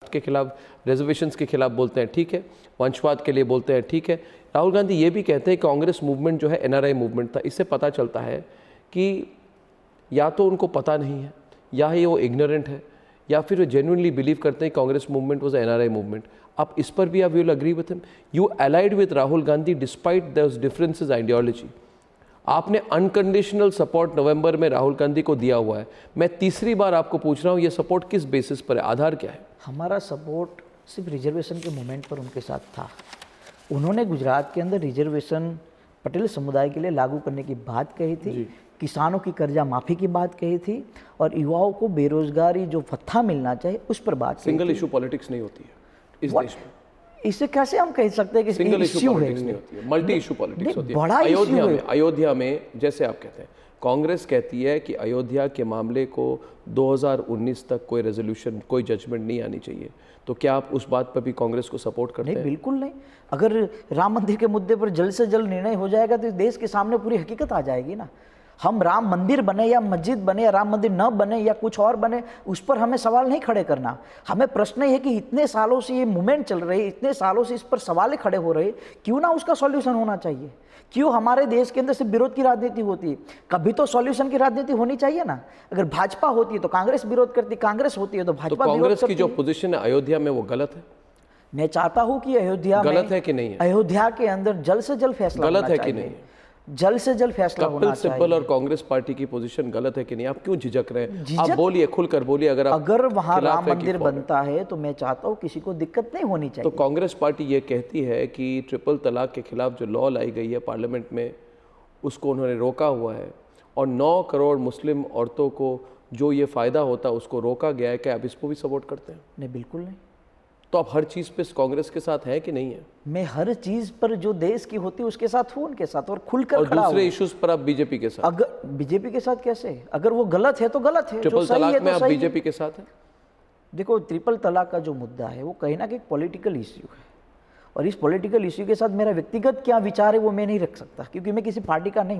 के खिलाफ, रिजर्वेशंस के खिलाफ बोलते हैं, ठीक है, वंशवाद के लिए बोलते हैं, ठीक है। राहुल गांधी ये भी कहते हैं कांग्रेस मूवमेंट जो है एनआरआई मूवमेंट था। इससे पता चलता है कि या तो उनको पता नहीं है, या ही वो इग्नोरेंट है, या फिर वो जेन्युइनली बिलीव करते हैं Congress movement was NRI movement. आप इस पर भी आप will agree with him? You allied with Rahul Gandhi despite those differences ideology. आपने अनकंडीशनल सपोर्ट नवंबर में राहुल गांधी को दिया हुआ है। मैं तीसरी बार आपको पूछ रहा हूँ, ये सपोर्ट किस बेसिस पर है, आधार क्या है? हमारा सपोर्ट सिर्फ रिजर्वेशन के मूवमेंट पर उनके साथ था। उन्होंने गुजरात के अंदर रिजर्वेशन पटेल समुदाय के लिए लागू करने की बात कही थी, किसानों की कर्जा माफ़ी की बात कही थी, और युवाओं को बेरोजगारी जो भत्ता मिलना चाहिए उस पर बात कही थी। सिंगल इशू पॉलिटिक्स नहीं होती है इस देश में। इससे कैसे हम कह सकते हैं कि सिंगल इशू पॉलिटिक्स नहीं होती है, मल्टी इशू पॉलिटिक्स होती है। अयोध्या में जैसे आप कहते हैं, कांग्रेस कहती है कि अयोध्या के मामले को 2019 तक कोई रेजोल्यूशन, कोई जजमेंट नहीं आनी चाहिए। तो क्या आप उस बात पर भी कांग्रेस को सपोर्ट करते हैं? नहीं, बिल्कुल नहीं। अगर राम मंदिर के मुद्दे पर जल्द से जल्द निर्णय हो जाएगा तो देश के सामने पूरी हकीकत आ जाएगी ना। हम राम मंदिर बने या मस्जिद बने या राम मंदिर न बने या कुछ और बने, उस पर हमें सवाल नहीं खड़े करना। हमें प्रश्न ये है कि इतने सालों से ये मूवमेंट चल रही है, इतने सालों से इस पर सवाल खड़े हो रहे, क्यों ना उसका सॉल्यूशन होना चाहिए? क्यों हमारे देश के अंदर सिर्फ विरोध की राजनीति होती है? कभी तो सॉल्यूशन की राजनीति होनी चाहिए ना। अगर भाजपा होती है तो कांग्रेस विरोध करती, कांग्रेस होती है तो भाजपा विरोध करती। कांग्रेस की जो पोजीशन है अयोध्या में वो गलत है? मैं चाहता हूं कि अयोध्या गलत है कि नहीं है? अयोध्या के अंदर जल्द से जल्द फैसला गलत है कि नहीं? जल्द से जल्द फैसला होना चाहिए। कपिल सिब्बल और कांग्रेस पार्टी की पोजीशन गलत है कि नहीं? आप क्यों झिझक रहे हैं? आप बोलिए, खुलकर बोलिए। अगर वहां राम मंदिर बनता है तो मैं चाहता हूं किसी को दिक्कत नहीं होनी चाहिए। तो कांग्रेस पार्टी ये कहती है कि ट्रिपल तलाक के खिलाफ जो लॉ लाई गई है पार्लियामेंट में, उसको उन्होंने रोका हुआ है, और 9 करोड़ मुस्लिम औरतों को जो ये फायदा होता है उसको रोका गया है। क्या आप इसको भी सपोर्ट करते हैं? नहीं, बिल्कुल नहीं। तो आप हर चीज़ पे कांग्रेस के साथ हैं कि नहीं है? मैं हर चीज़ पर जो देश की होती है उसके साथ हूँ, उनके साथ, और खुलकर खड़ा हूँ। और दूसरे इश्यूज पर आप बीजेपी के साथ? अगर बीजेपी के साथ कैसे? अगर वो गलत है तो गलत है। ट्रिपल तलाक में आप बीजेपी के साथ हैं? देखो, ट्रिपल तलाक का जो मुद्दा है वो कहीं ना कहीं पॉलिटिकल इश्यू है, और इस पॉलिटिकल इश्यू के साथ मेरा व्यक्तिगत क्या विचार है वो मैं नहीं रख सकता, क्योंकि मैं किसी पार्टी का नहीं